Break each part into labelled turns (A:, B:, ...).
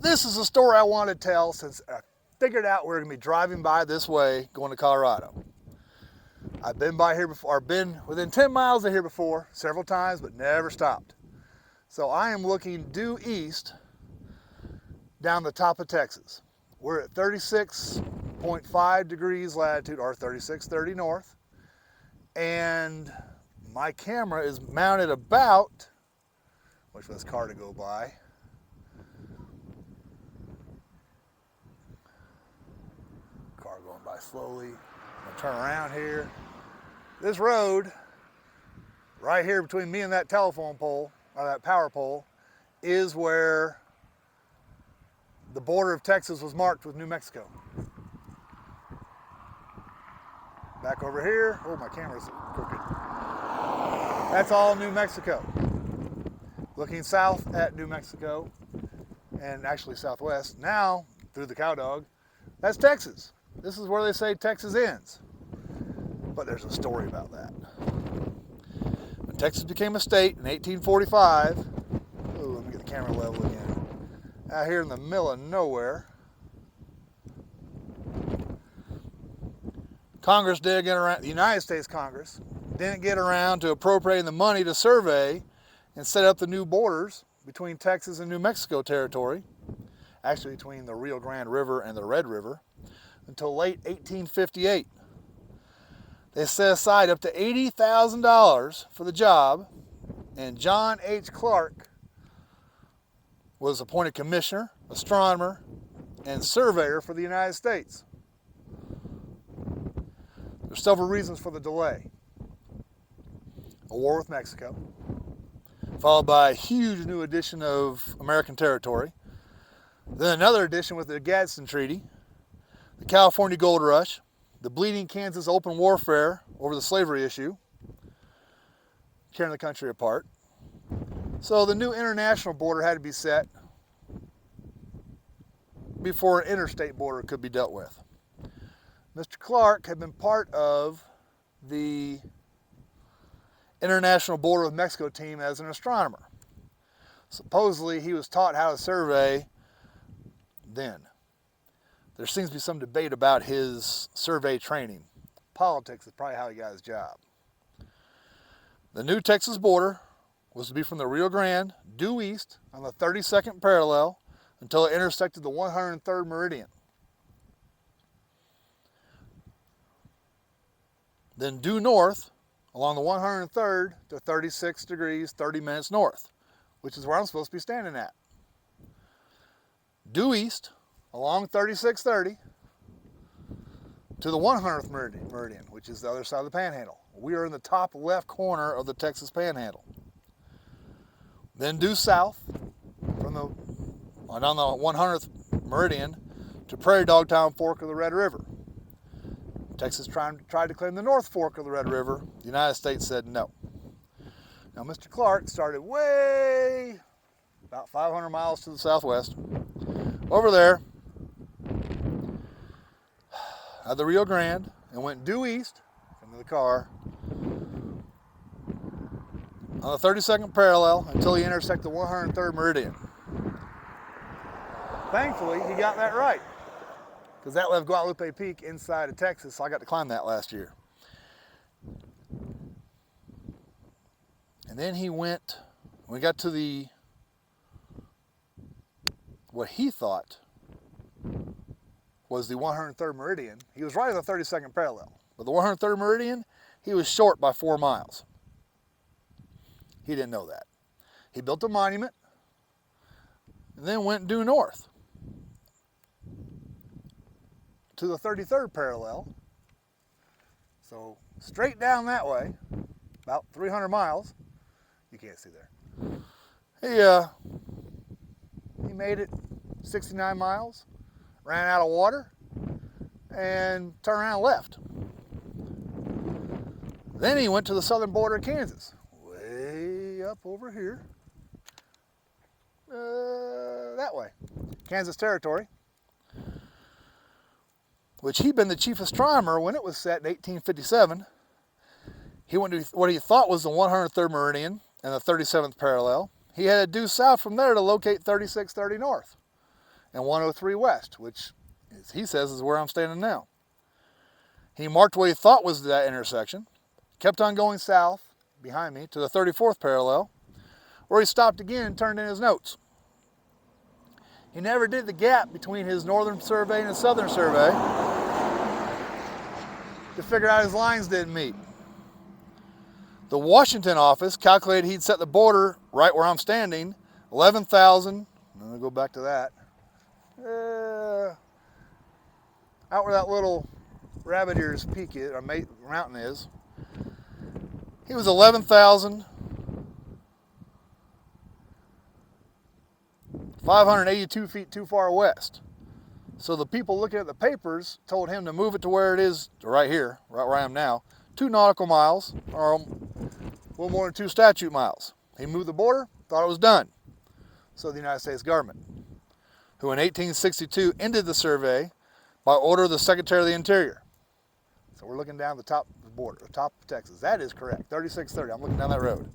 A: this is a story I want to tell since I figured out we're going to be driving by this way going to Colorado. I've been by here before, or been within 10 miles of here before several times, but never stopped. So I am looking due east down the top of Texas. We're at 36.5 degrees latitude, or 3630 north, and my camera is mounted about, wait for this car to go by. Car going by slowly. I'm gonna turn around here. This road, right here between me and that telephone pole, or that power pole, is where the border of Texas was marked with New Mexico. Back over here, oh, my camera's crooked. That's all New Mexico. Looking south at New Mexico, and actually southwest, now through the cow dog, that's Texas. This is where they say Texas ends. But there's a story about that. When Texas became a state in 1845, oh, let me get the camera level again. Out here in the middle of nowhere, Congress didn't get around, the United States Congress didn't get around to appropriating the money to survey and set up the new borders between Texas and New Mexico territory, actually between the Rio Grande River and the Red River, until late 1858. They set aside up to $80,000 for the job, and John H. Clark was appointed commissioner, astronomer, and surveyor for the United States. There's several reasons for the delay. A war with Mexico, followed by a huge new addition of American territory, then another addition with the Gadsden Treaty, the California Gold Rush, the Bleeding Kansas open warfare over the slavery issue, tearing the country apart. So the new international border had to be set before an interstate border could be dealt with. Mr. Clark had been part of the International Border with Mexico team as an astronomer. Supposedly he was taught how to survey then. There seems to be some debate about his survey training. Politics is probably how he got his job. The new Texas border was to be from the Rio Grande due east on the 32nd parallel until it intersected the 103rd meridian. Then due north along the 103rd to 36 degrees 30 minutes north, which is where I'm supposed to be standing at. Due east along 3630 to the 100th meridian, which is the other side of the panhandle. We are in the top left corner of the Texas panhandle. Then due south from the on the 100th meridian to Prairie Dog Town Fork of the Red River. Texas tried to claim the North Fork of the Red River. The United States said no. Now, Mr. Clark started way about 500 miles to the southwest, over there at the Rio Grande, and went due east from the car on the 32nd parallel until he intersected the 103rd meridian. Thankfully, he got that right, because that left Guadalupe Peak inside of Texas, so I got to climb that last year. And then he went, when we got to the, what he thought was the 103rd meridian, he was right on the 32nd parallel. But the 103rd meridian, he was short by 4 miles. He didn't know that. He built a monument and then went due north to the 33rd parallel. So straight down that way, about 300 miles. You can't see there. He made it 69 miles, ran out of water, and turned around and left. Then he went to the southern border of Kansas, way up over here, that way, Kansas Territory, which he'd been the chief astronomer when it was set in 1857. He went to what he thought was the 103rd meridian and the 37th parallel. He had to due south from there to locate 3630 north. and 103 west, which he says is where I'm standing now. He marked what he thought was that intersection, kept on going south behind me to the 34th parallel, where he stopped again and turned in his notes. He never did the gap between his northern survey and his southern survey to figure out his lines didn't meet. The Washington office calculated he'd set the border right where I'm standing, 11,000, I'm going to go back to that, out where that little Rabbit Ears Peak is, or mountain is. He was 11,582 feet too far west. So the people looking at the papers told him to move it to where it is, right here, right where I am now, 2 nautical miles, or a little more than 2 statute miles. He moved the border, thought it was done. So the United States government, who in 1862 ended the survey by order of the Secretary of the Interior. So we're looking down the top of the border, the top of Texas. That is correct, 3630. I'm looking down that road.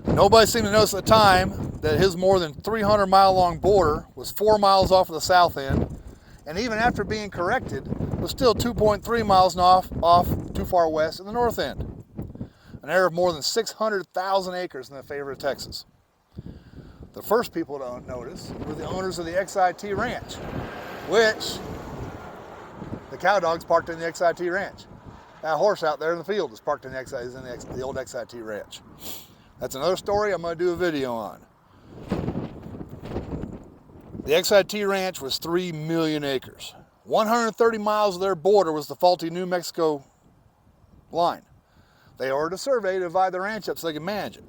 A: Nobody seemed to notice at the time that his more than 300-mile-long border was 4 miles off of the south end, and even after being corrected, was still 2.3 miles off too far west in the north end. An area of more than 600,000 acres in the favor of Texas. The first people to notice were the owners of the XIT Ranch, which the cow dog's parked in the XIT Ranch. That horse out there in the field is parked in the the old XIT Ranch. That's another story I'm going to do a video on. The XIT Ranch was 3 million acres. 130 miles of their border was the faulty New Mexico line. They ordered a survey to divide the ranch up so they could manage it,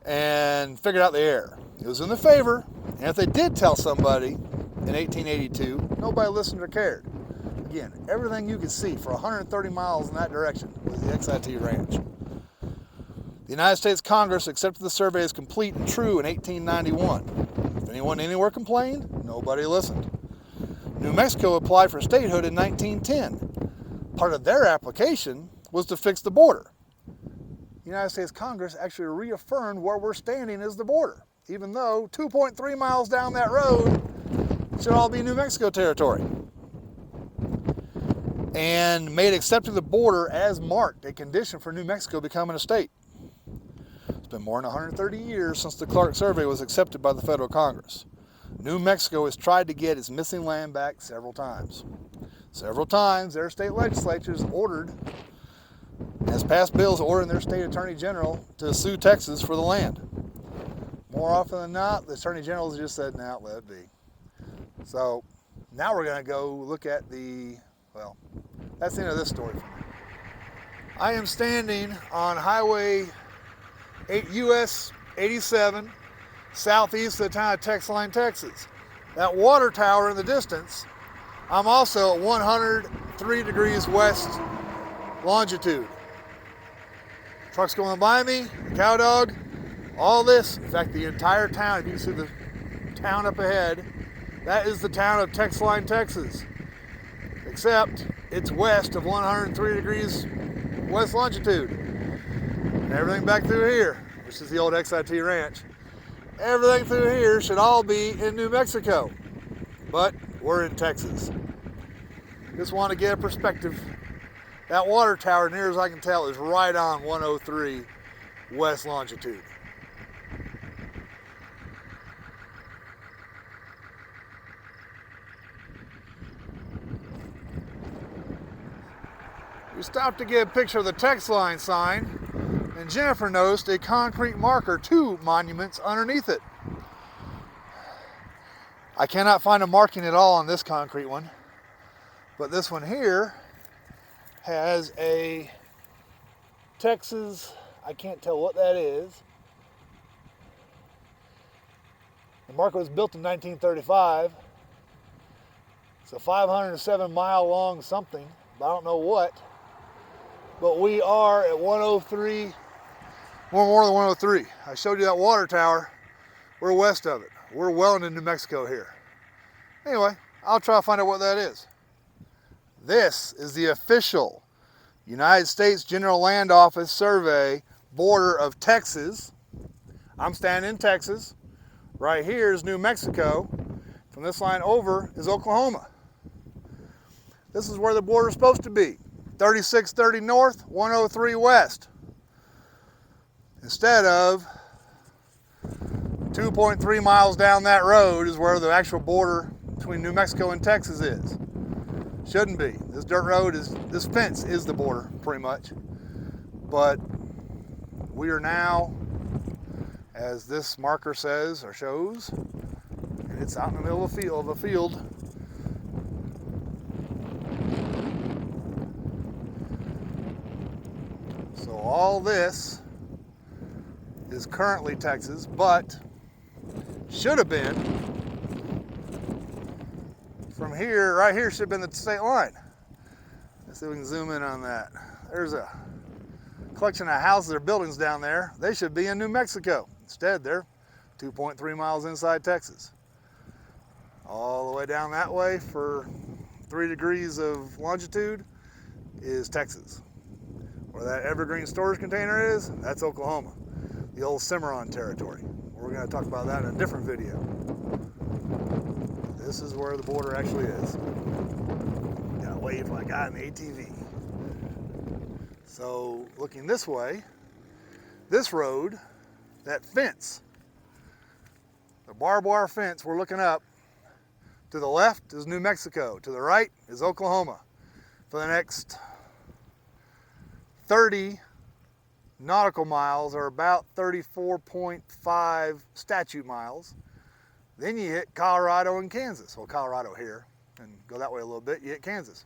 A: and figured out the error. It was in their favor, and if they did tell somebody in 1882, nobody listened or cared. Again, everything you could see for 130 miles in that direction was the XIT Ranch. The United States Congress accepted the survey as complete and true in 1891. If anyone anywhere complained, nobody listened. New Mexico applied for statehood in 1910. Part of their application was to fix the border. The United States Congress actually reaffirmed where we're standing as the border, even though 2.3 miles down that road should all be New Mexico territory. And made accepting the border as marked a condition for New Mexico becoming a state. It's been more than 130 years since the Clark Survey was accepted by the federal Congress. New Mexico has tried to get its missing land back several times. Several times, their state legislatures has passed bills ordering their state attorney general to sue Texas for the land. More often than not, the attorney general has just said, "Nah, let it be." So now we're going to go look at well, that's the end of this story for me. I am standing on Highway 8 US 87, southeast of the town of Texline, Texas. That water tower in the distance, I'm also at 103 degrees west longitude. Trucks going by me, the cow dog, all this, in fact the entire town, if you can see the town up ahead, that is the town of Texline, Texas. Except it's west of 103 degrees west longitude. And everything back through here, which is the old XIT Ranch, everything through here should all be in New Mexico. But we're in Texas. Just want to get a perspective. That water tower, near as I can tell, is right on 103 west longitude. We stopped to get a picture of the Texline sign, and Jennifer noticed a concrete marker, 2 monuments underneath it. I cannot find a marking at all on this concrete one, but this one here has a Texas, I can't tell what that is. The marker was built in 1935. It's a 507-mile long something, but I don't know what. But we are at 103, more than 103. I showed you that water tower. We're west of it. We're well into New Mexico here. Anyway, I'll try to find out what that is. This is the official United States General Land Office survey border of Texas. I'm standing in Texas. Right here is New Mexico. From this line over is Oklahoma. This is where the border is supposed to be. 3630 north, 103 west. Instead of 2.3 miles down that road is where the actual border between New Mexico and Texas is. Shouldn't be. This dirt road is, this fence is the border pretty much. But we are now, as this marker says or shows, and it's out in the middle of a field. So all this is currently Texas, but should have been from here, right here should have been the state line. Let's see if we can zoom in on that. There's a collection of houses or buildings down there. They should be in New Mexico. Instead, they're 2.3 miles inside Texas. All the way down that way for 3 degrees of longitude is Texas. Where that evergreen storage container is, that's Oklahoma, the old Cimarron territory. We're going to talk about that in a different video. This is where the border actually is. Gotta wave like I got an ATV. So looking this way, this road, that fence, the barbed wire fence we're looking up, to the left is New Mexico, to the right is Oklahoma. For the next 30 nautical miles, or about 34.5 statute miles, then you hit Colorado and Kansas. Well, Colorado here, and go that way a little bit, you hit Kansas.